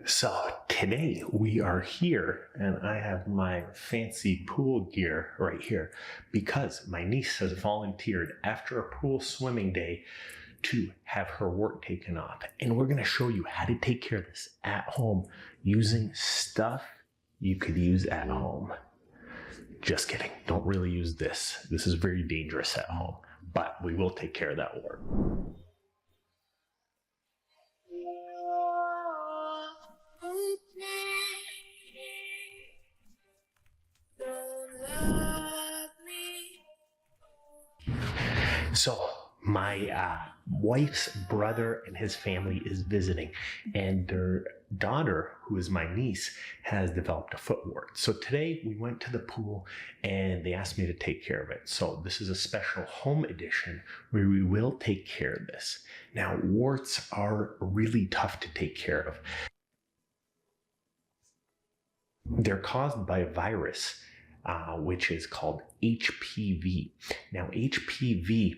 So today we are here and I have my fancy pool gear right here because my niece has volunteered after a pool swimming day to have her wart taken off. And we're going to show you how to take care of this at home using stuff you could use at home. Just kidding. Don't really use this. This is very dangerous at home, but we will take care of that wart. So my wife's brother and his family is visiting, and their daughter, who is my niece, has developed a foot wart. So today we went to the pool and they asked me to take care of it. So this is a special home edition where we will take care of this. Now, warts are really tough to take care of. They're caused by a virus, which is called HPV. Now, HPV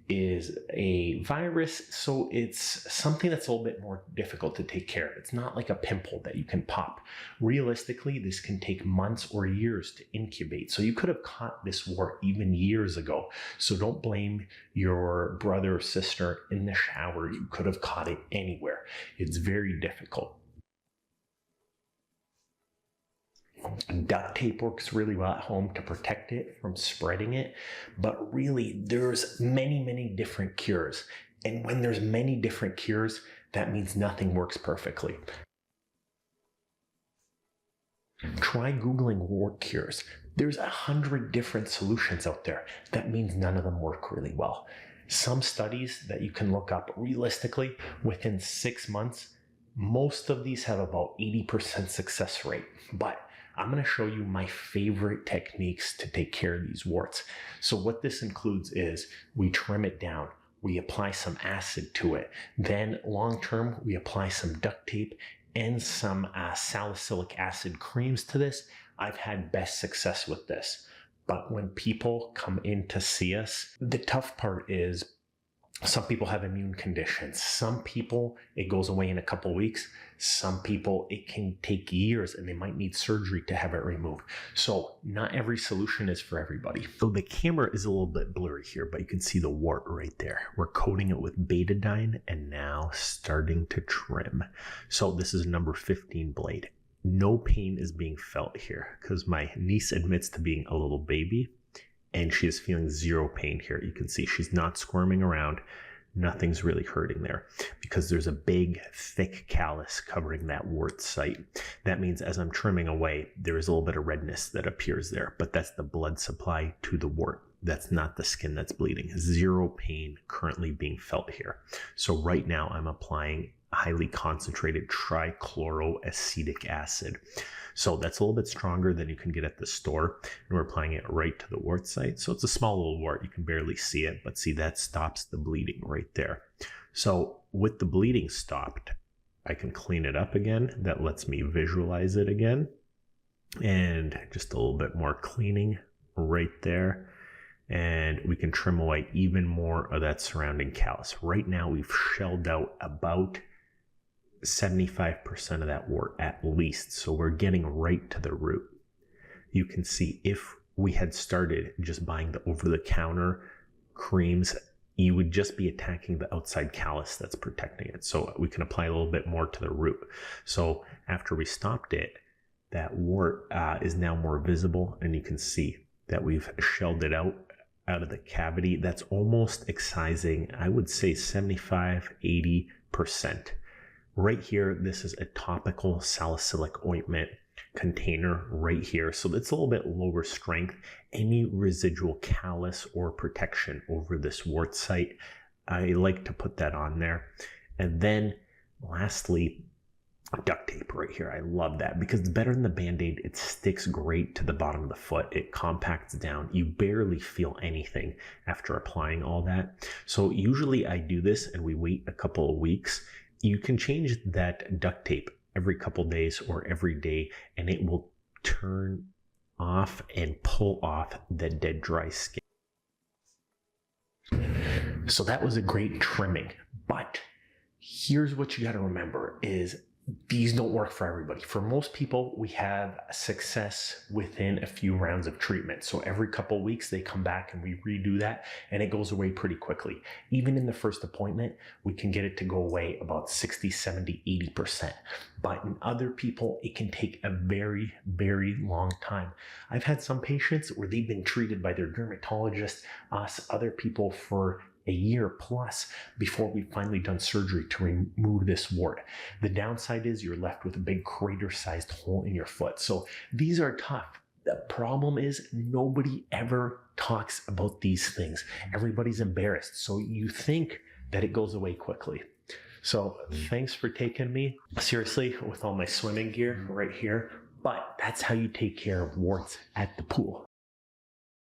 is a virus, so it's something that's a little bit more difficult to take care of. It's not like a pimple that you can pop. Realistically, this can take months or years to incubate. So you could have caught this wart even years ago. So don't blame your brother or sister in the shower. You could have caught it anywhere. It's very difficult. Duct tape works really well at home to protect it from spreading it, but really there's many different cures. And when there's many different cures, that means nothing works perfectly. Try Googling wart cures. There's 100 different solutions out there. That means none of them work really well. Some studies that you can look up realistically within 6 months, most of these have about 80% success rate, but I'm going to show you my favorite techniques to take care of these warts. So what this includes is we trim it down, we apply some acid to it, then long term we apply some duct tape and some salicylic acid creams to this. I've had best success with this. But when people come in to see us, the tough part is some people have immune conditions. Some people, it goes away in a couple weeks. Some people, it can take years and they might need surgery to have it removed. So not every solution is for everybody. So the camera is a little bit blurry here, but you can see the wart right there. We're coating it with Betadine and now starting to trim. So this is number 15 blade. No pain is being felt here because my niece admits to being a little baby. And she is feeling zero pain here. You can see she's not squirming around. Nothing's really hurting there because there's a big, thick callus covering that wart site. That means as I'm trimming away, there is a little bit of redness that appears there, but that's the blood supply to the wart. That's not the skin that's bleeding. Zero pain currently being felt here. So right now I'm applying highly concentrated trichloroacetic acid. So that's a little bit stronger than you can get at the store. And we're applying it right to the wart site. So it's a small little wart. You can barely see it, but see that stops the bleeding right there. So with the bleeding stopped, I can clean it up again. That lets me visualize it again. And just a little bit more cleaning right there. And we can trim away even more of that surrounding callus. Right now we've shelled out about 75% of that wart at least. So we're getting right to the root. You can see if we had started just buying the over-the-counter creams, you would just be attacking the outside callus that's protecting it. So we can apply a little bit more to the root. So after we stopped it, that wart is now more visible, and you can see that we've shelled it out of the cavity. That's almost excising, I would say 75–80%. Right here, this is a topical salicylic ointment container right here. So it's a little bit lower strength. Any residual callus or protection over this wart site, I like to put that on there. And then lastly, duct tape right here. I love that because it's better than the Band-Aid. It sticks great to the bottom of the foot. It compacts down. You barely feel anything after applying all that. So usually I do this and we wait a couple of weeks. You can change that duct tape every couple days or every day, and it will turn off and pull off the dead dry skin. So that was a great trimming, but here's what you got to remember is these don't work for everybody. For most people, we have success within a few rounds of treatment. So every couple of weeks, they come back and we redo that, and it goes away pretty quickly. Even in the first appointment, we can get it to go away about 60, 70, 80%. But in other people, it can take a very, very long time. I've had some patients where they've been treated by their dermatologist, us, other people for a year plus before we've finally done surgery to remove this wart. The downside is you're left with a big crater-sized hole in your foot. So these are tough. The problem is nobody ever talks about these things. Everybody's embarrassed. So you think that it goes away quickly. So thanks for taking me seriously with all my swimming gear right here. But that's how you take care of warts at the pool.